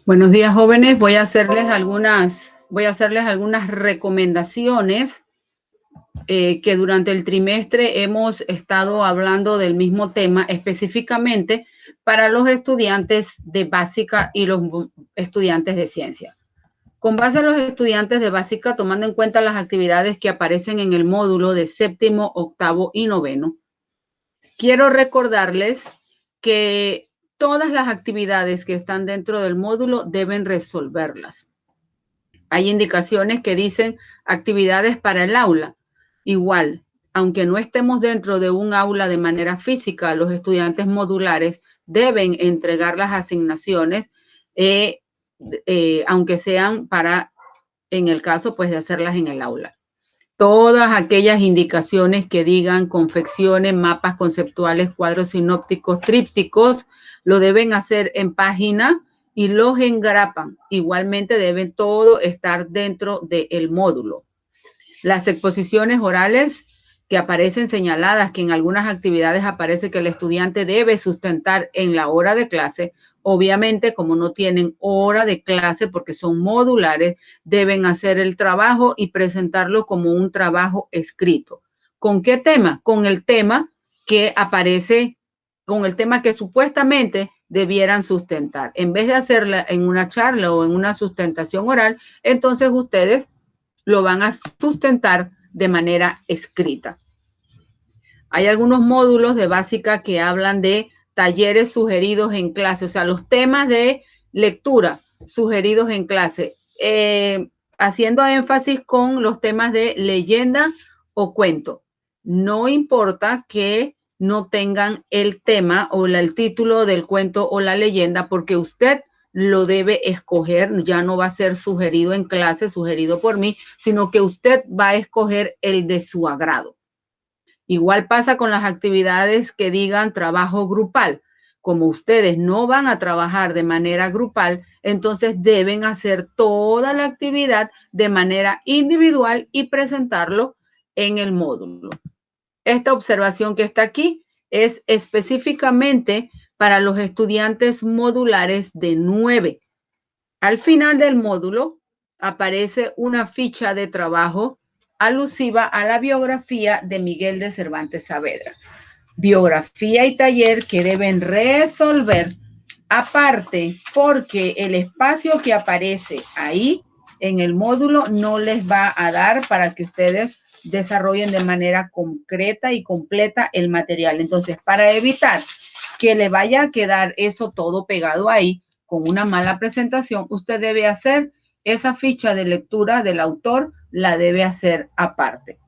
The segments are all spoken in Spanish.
Buenos días, jóvenes. Voy a hacerles algunas recomendaciones que durante el trimestre hemos estado hablando del mismo tema, específicamente para los estudiantes de básica y los estudiantes de ciencia. Con base a los estudiantes de básica, tomando en cuenta las actividades que aparecen en el módulo de séptimo, octavo y noveno, quiero recordarles que todas las actividades que están dentro del módulo deben resolverlas. Hay indicaciones que dicen actividades para el aula. Igual, aunque no estemos dentro de un aula de manera física, los estudiantes modulares deben entregar las asignaciones, aunque sean para, en el caso, pues de hacerlas en el aula. Todas aquellas indicaciones que digan confecciones, mapas conceptuales, cuadros sinópticos, trípticos, lo deben hacer en página y los engrapan. Igualmente debe todo estar dentro del módulo. Las exposiciones orales que aparecen señaladas, que en algunas actividades aparece que el estudiante debe sustentar en la hora de clase, obviamente como no tienen hora de clase porque son modulares, deben hacer el trabajo y presentarlo como un trabajo escrito. ¿Con qué tema? Con el tema que aparece, con el tema que supuestamente debieran sustentar. En vez de hacerla en una charla o en una sustentación oral, entonces ustedes lo van a sustentar de manera escrita. Hay algunos módulos de básica que hablan de talleres sugeridos en clase, o sea, los temas de lectura sugeridos en clase, haciendo énfasis con los temas de leyenda o cuento. No importa que no tengan el tema o el título del cuento o la leyenda, porque usted lo debe escoger, ya no va a ser sugerido en clase, sugerido por mí, sino que usted va a escoger el de su agrado. Igual pasa con las actividades que digan trabajo grupal. Como ustedes no van a trabajar de manera grupal, entonces deben hacer toda la actividad de manera individual y presentarlo en el módulo. Esta observación que está aquí es específicamente para los estudiantes modulares de 9. Al final del módulo aparece una ficha de trabajo alusiva a la biografía de Miguel de Cervantes Saavedra. Biografía y taller que deben resolver aparte, porque el espacio que aparece ahí en el módulo no les va a dar para que ustedes desarrollen de manera concreta y completa el material. Entonces, para evitar que le vaya a quedar eso todo pegado ahí con una mala presentación, usted debe hacer esa ficha de lectura del autor, la debe hacer aparte.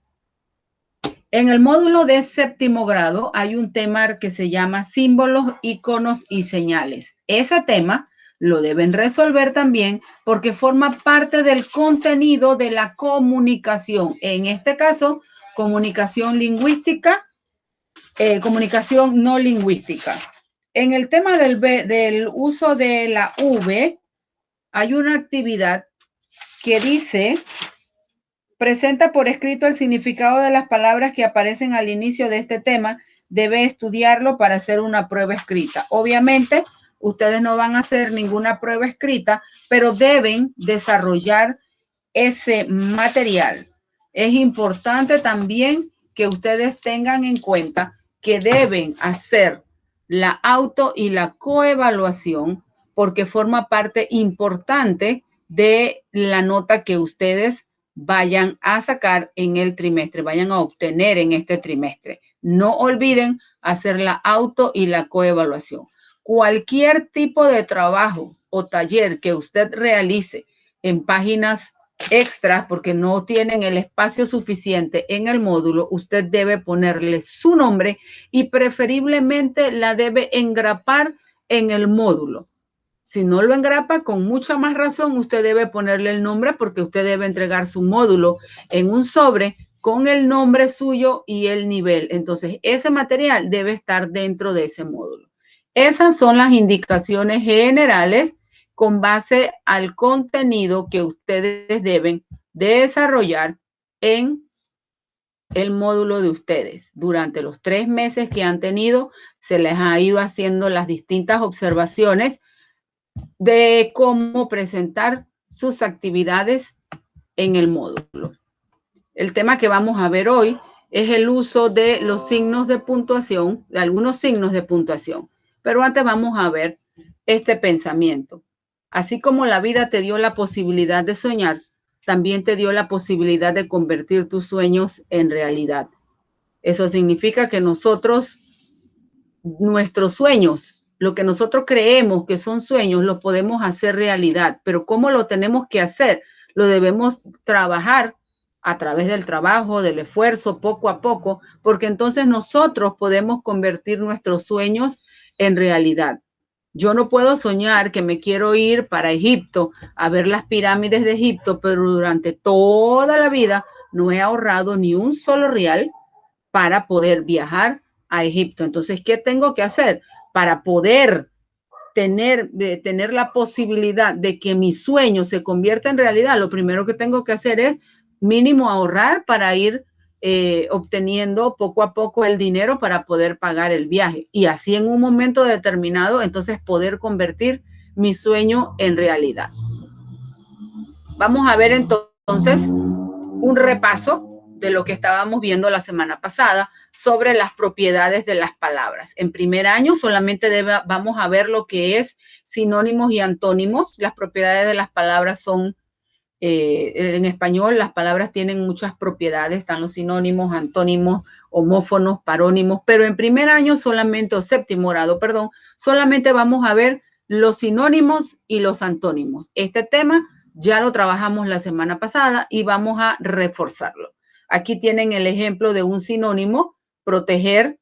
En el módulo de séptimo grado hay un tema que se llama símbolos, iconos y señales. Ese tema lo deben resolver también porque forma parte del contenido de la comunicación. En este caso, comunicación lingüística, comunicación no lingüística. En el tema del uso de la V, hay una actividad que dice: presenta por escrito el significado de las palabras que aparecen al inicio de este tema. Debe estudiarlo para hacer una prueba escrita. Obviamente, ustedes no van a hacer ninguna prueba escrita, pero deben desarrollar ese material. Es importante también que ustedes tengan en cuenta que deben hacer la auto y la coevaluación porque forma parte importante de la nota que ustedes vayan a sacar en el trimestre, vayan a obtener en este trimestre. No olviden hacer la auto y la coevaluación. Cualquier tipo de trabajo o taller que usted realice en páginas extras porque no tienen el espacio suficiente en el módulo, usted debe ponerle su nombre y preferiblemente la debe engrapar en el módulo. Si no lo engrapa, con mucha más razón, usted debe ponerle el nombre porque usted debe entregar su módulo en un sobre con el nombre suyo y el nivel. Entonces, ese material debe estar dentro de ese módulo. Esas son las indicaciones generales con base al contenido que ustedes deben desarrollar en el módulo de ustedes. Durante los 3 meses que han tenido, se les ha ido haciendo las distintas observaciones de cómo presentar sus actividades en el módulo. El tema que vamos a ver hoy es el uso de los signos de puntuación, de algunos signos de puntuación. Pero antes vamos a ver este pensamiento. Así como la vida te dio la posibilidad de soñar, también te dio la posibilidad de convertir tus sueños en realidad. Eso significa que nosotros, nuestros sueños, lo que nosotros creemos que son sueños, lo podemos hacer realidad. Pero ¿cómo lo tenemos que hacer? Lo debemos trabajar a través del trabajo, del esfuerzo, poco a poco, porque entonces nosotros podemos convertir nuestros sueños en realidad. Yo no puedo soñar que me quiero ir para Egipto a ver las pirámides de Egipto, pero durante toda la vida no he ahorrado ni un solo real para poder viajar a Egipto. Entonces, ¿qué tengo que hacer para poder tener la posibilidad de que mi sueño se convierta en realidad? Lo primero que tengo que hacer es mínimo ahorrar para ir obteniendo poco a poco el dinero para poder pagar el viaje. Y así en un momento determinado, entonces poder convertir mi sueño en realidad. Vamos a ver entonces un repaso de lo que estábamos viendo la semana pasada sobre las propiedades de las palabras. En primer año solamente vamos a ver lo que es sinónimos y antónimos. Las propiedades de las palabras son, en español, las palabras tienen muchas propiedades, están los sinónimos, antónimos, homófonos, parónimos, pero en primer año solamente, o séptimo grado, perdón, solamente vamos a ver los sinónimos y los antónimos. Este tema ya lo trabajamos la semana pasada y vamos a reforzarlo. Aquí tienen el ejemplo de un sinónimo, proteger,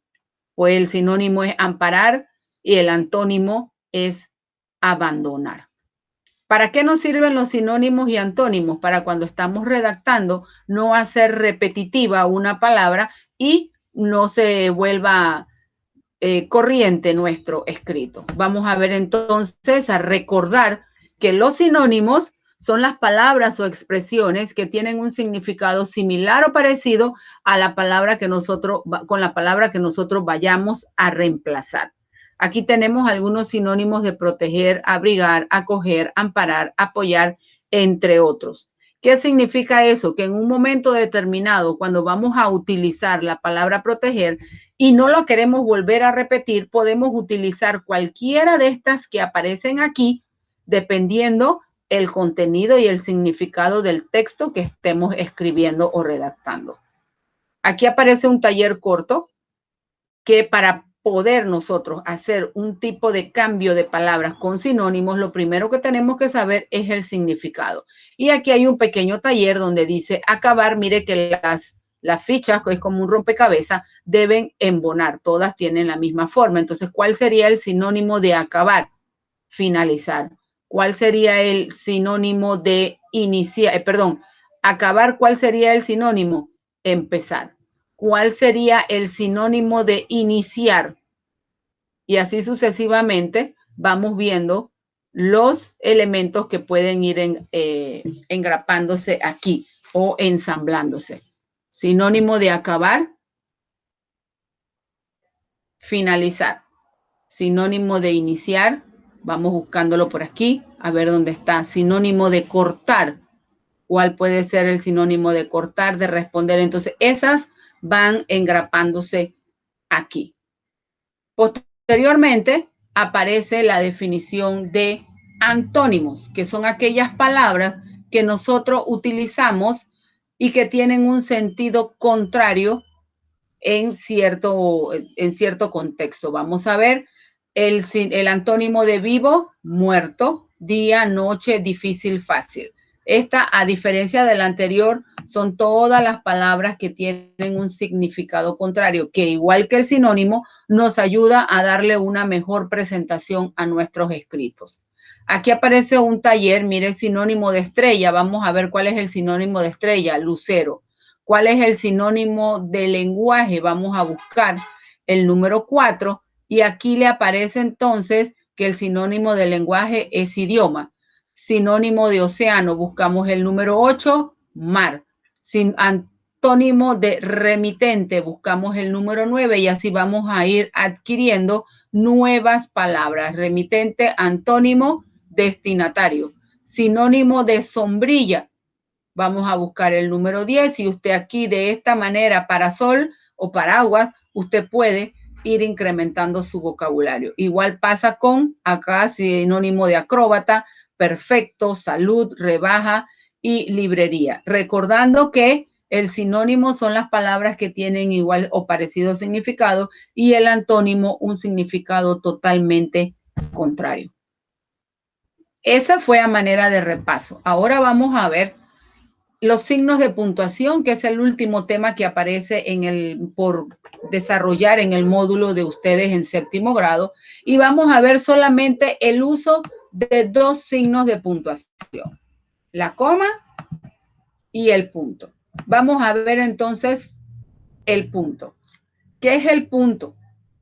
pues el sinónimo es amparar y el antónimo es abandonar. ¿Para qué nos sirven los sinónimos y antónimos? Para cuando estamos redactando no hacer repetitiva una palabra y no se vuelva corriente nuestro escrito. Vamos a ver entonces, a recordar que los sinónimos son las palabras o expresiones que tienen un significado similar o parecido a la palabra que nosotros, con la palabra que nosotros vayamos a reemplazar. Aquí tenemos algunos sinónimos de proteger, abrigar, acoger, amparar, apoyar, entre otros. ¿Qué significa eso? Que en un momento determinado, cuando vamos a utilizar la palabra proteger y no lo queremos volver a repetir, podemos utilizar cualquiera de estas que aparecen aquí, dependiendo el contenido y el significado del texto que estemos escribiendo o redactando. Aquí aparece un taller corto que para poder nosotros hacer un tipo de cambio de palabras con sinónimos, lo primero que tenemos que saber es el significado. Y aquí hay un pequeño taller donde dice acabar. Mire que las fichas, que es como un rompecabezas, deben embonar. Todas tienen la misma forma. Entonces, ¿cuál sería el sinónimo de acabar? Finalizar. ¿Cuál sería el sinónimo de iniciar? Acabar, ¿cuál sería el sinónimo? Empezar. ¿Cuál sería el sinónimo de iniciar? Y así sucesivamente vamos viendo los elementos que pueden ir engrapándose aquí o ensamblándose. Sinónimo de acabar, finalizar. Sinónimo de iniciar, vamos buscándolo por aquí, a ver dónde está. Sinónimo de cortar, ¿cuál puede ser el sinónimo de cortar, de responder? Entonces, esas van engrapándose aquí. Posteriormente, aparece la definición de antónimos, que son aquellas palabras que nosotros utilizamos y que tienen un sentido contrario en cierto contexto. Vamos a ver el antónimo de vivo, muerto, día, noche, difícil, fácil. Esta, a diferencia de la anterior, son todas las palabras que tienen un significado contrario, que igual que el sinónimo, nos ayuda a darle una mejor presentación a nuestros escritos. Aquí aparece un taller, mire, sinónimo de estrella. Vamos a ver cuál es el sinónimo de estrella, lucero. ¿Cuál es el sinónimo de lenguaje? Vamos a buscar el número 4 y aquí le aparece entonces que el sinónimo de lenguaje es idioma. Sinónimo de océano, buscamos el número 8, mar. Antónimo de remitente, buscamos el número 9 y así vamos a ir adquiriendo nuevas palabras. Remitente, antónimo destinatario. Sinónimo de sombrilla, vamos a buscar el número 10 y usted aquí de esta manera, parasol o paraguas, usted puede ir incrementando su vocabulario. Igual pasa con acá sinónimo de acróbata, perfecto, salud, rebaja y librería. Recordando que el sinónimo son las palabras que tienen igual o parecido significado y el antónimo un significado totalmente contrario. Esa fue a manera de repaso. Ahora vamos a ver los signos de puntuación, que es el último tema que aparece por desarrollar en el módulo de ustedes en séptimo grado. Y vamos a ver solamente el uso de dos signos de puntuación, la coma y el punto. Vamos a ver entonces el punto. ¿Qué es el punto?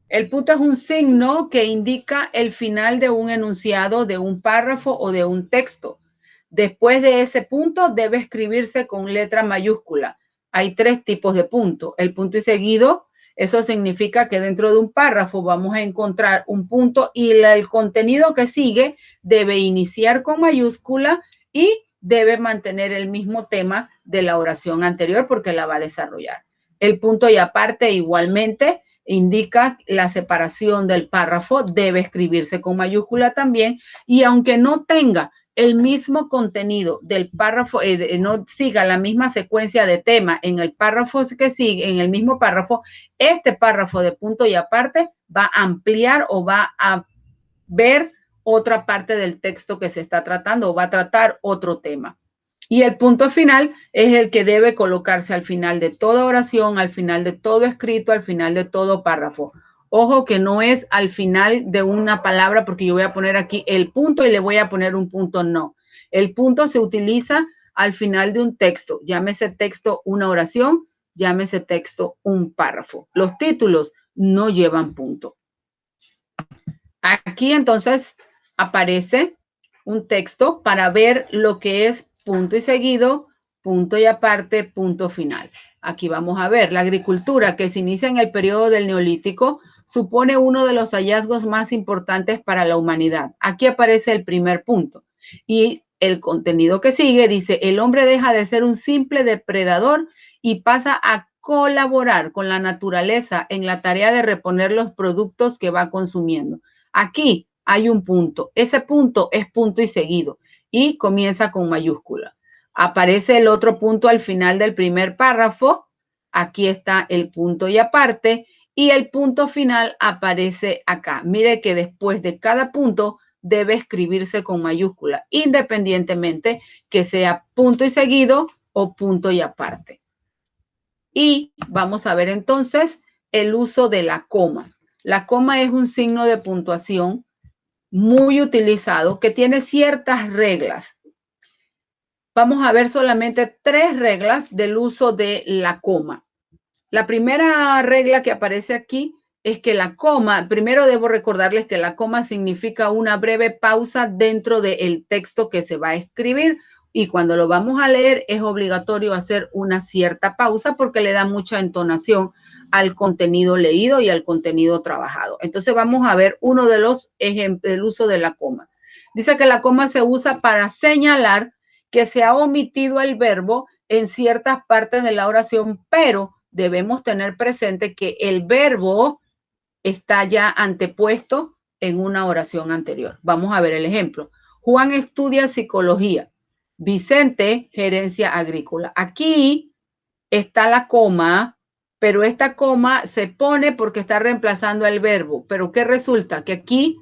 El punto es un signo que indica el final de un enunciado, de un párrafo o de un texto. Después de ese punto debe escribirse con letra mayúscula. Hay tres tipos de punto. El punto y seguido, eso significa que dentro de un párrafo vamos a encontrar un punto y el contenido que sigue debe iniciar con mayúscula y debe mantener el mismo tema de la oración anterior porque la va a desarrollar. El punto y aparte igualmente indica la separación del párrafo, debe escribirse con mayúscula también y aunque no tenga el mismo contenido del párrafo, no siga la misma secuencia de tema en el párrafo que sigue, en el mismo párrafo, este párrafo de punto y aparte va a ampliar o va a ver otra parte del texto que se está tratando o va a tratar otro tema. Y el punto final es el que debe colocarse al final de toda oración, al final de todo escrito, al final de todo párrafo. Ojo que no es al final de una palabra porque yo voy a poner aquí el punto y le voy a poner un punto, no. El punto se utiliza al final de un texto, llámese texto una oración, llámese texto un párrafo. Los títulos no llevan punto. Aquí entonces aparece un texto para ver lo que es punto y seguido, punto y aparte, punto final. Aquí vamos a ver, la agricultura que se inicia en el periodo del Neolítico supone uno de los hallazgos más importantes para la humanidad. Aquí aparece el primer punto y el contenido que sigue dice, el hombre deja de ser un simple depredador y pasa a colaborar con la naturaleza en la tarea de reponer los productos que va consumiendo. Aquí hay un punto. Ese punto es punto y seguido y comienza con mayúscula. Aparece el otro punto al final del primer párrafo. Aquí está el punto y aparte y el punto final aparece acá. Mire que después de cada punto debe escribirse con mayúscula, independientemente que sea punto y seguido o punto y aparte. Y vamos a ver entonces el uso de la coma. La coma es un signo de puntuación muy utilizado que tiene ciertas reglas. Vamos a ver solamente 3 reglas del uso de la coma. La primera regla que aparece aquí es que la coma, primero debo recordarles que la coma significa una breve pausa dentro del texto que se va a escribir y cuando lo vamos a leer es obligatorio hacer una cierta pausa porque le da mucha entonación al contenido leído y al contenido trabajado. Entonces vamos a ver uno de los ejemplos del uso de la coma. Dice que la coma se usa para señalar que se ha omitido el verbo en ciertas partes de la oración, pero debemos tener presente que el verbo está ya antepuesto en una oración anterior. Vamos a ver el ejemplo. Juan estudia psicología. Vicente, gerencia agrícola. Aquí está la coma, pero esta coma se pone porque está reemplazando el verbo. Pero ¿qué resulta? Que aquí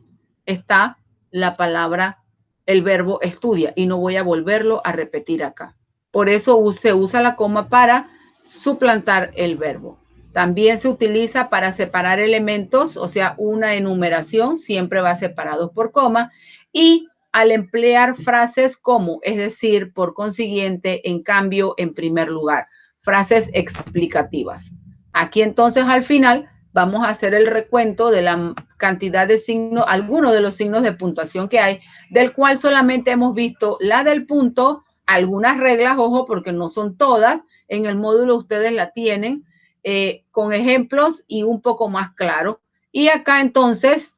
está la palabra, el verbo estudia y no voy a volverlo a repetir acá. Por eso se usa la coma para suplantar el verbo. También se utiliza para separar elementos, o sea, una enumeración siempre va separado por coma y al emplear frases como, es decir, por consiguiente, en cambio, en primer lugar, frases explicativas. Aquí entonces al final vamos a hacer el recuento de la cantidad de signos, algunos de los signos de puntuación que hay, del cual solamente hemos visto la del punto, algunas reglas, ojo, porque no son todas, en el módulo ustedes la tienen, con ejemplos y un poco más claro. Y acá entonces,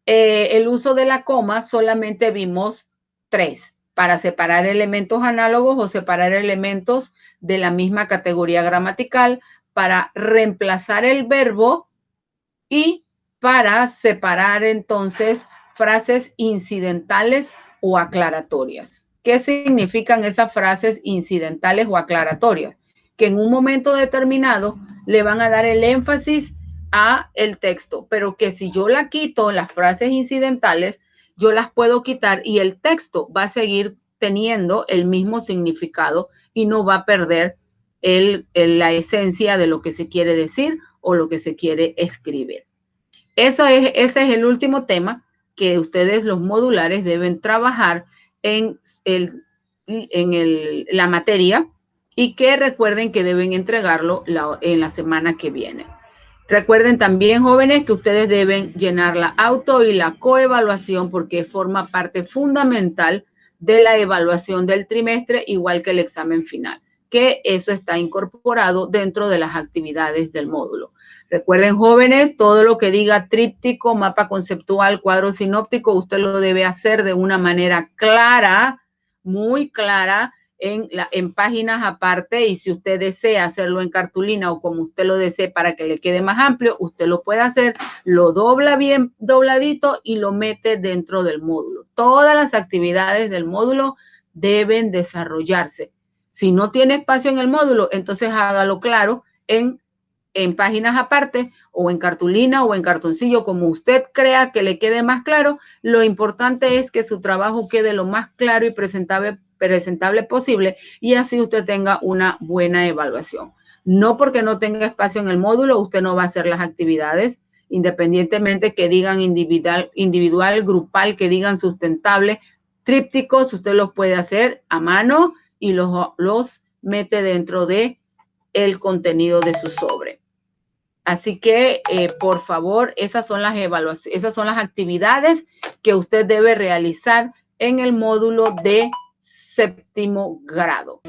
el uso de la coma solamente vimos 3 para separar elementos análogos o separar elementos de la misma categoría gramatical, para reemplazar el verbo y para separar entonces frases incidentales o aclaratorias. ¿Qué significan esas frases incidentales o aclaratorias? Que en un momento determinado le van a dar el énfasis a el texto, pero que si yo la quito, las frases incidentales, yo las puedo quitar y el texto va a seguir teniendo el mismo significado y no va a perder la esencia de lo que se quiere decir o lo que se quiere escribir. Ese es el último tema que ustedes, los modulares, deben trabajar en la materia, y que recuerden que deben entregarlo en la semana que viene. Recuerden también, jóvenes, que ustedes deben llenar la auto y la coevaluación, porque forma parte fundamental de la evaluación del trimestre, igual que el examen final, que eso está incorporado dentro de las actividades del módulo. Recuerden, jóvenes, todo lo que diga tríptico, mapa conceptual, cuadro sinóptico, usted lo debe hacer de una manera clara, muy clara, en páginas aparte, y si usted desea hacerlo en cartulina o como usted lo desee para que le quede más amplio, usted lo puede hacer, lo dobla bien dobladito y lo mete dentro del módulo. Todas las actividades del módulo deben desarrollarse. Si no tiene espacio en el módulo, entonces hágalo claro en páginas aparte o en cartulina o en cartoncillo, como usted crea que le quede más claro. Lo importante es que su trabajo quede lo más claro y presentable posible, y así usted tenga una buena evaluación. No porque no tenga espacio en el módulo, usted no va a hacer las actividades, independientemente que digan individual, grupal, que digan sustentable, trípticos, usted los puede hacer a mano y los mete dentro de el contenido de su sobre. Así que, por favor, esas son las evaluaciones, esas son las actividades que usted debe realizar en el módulo de 7º grado.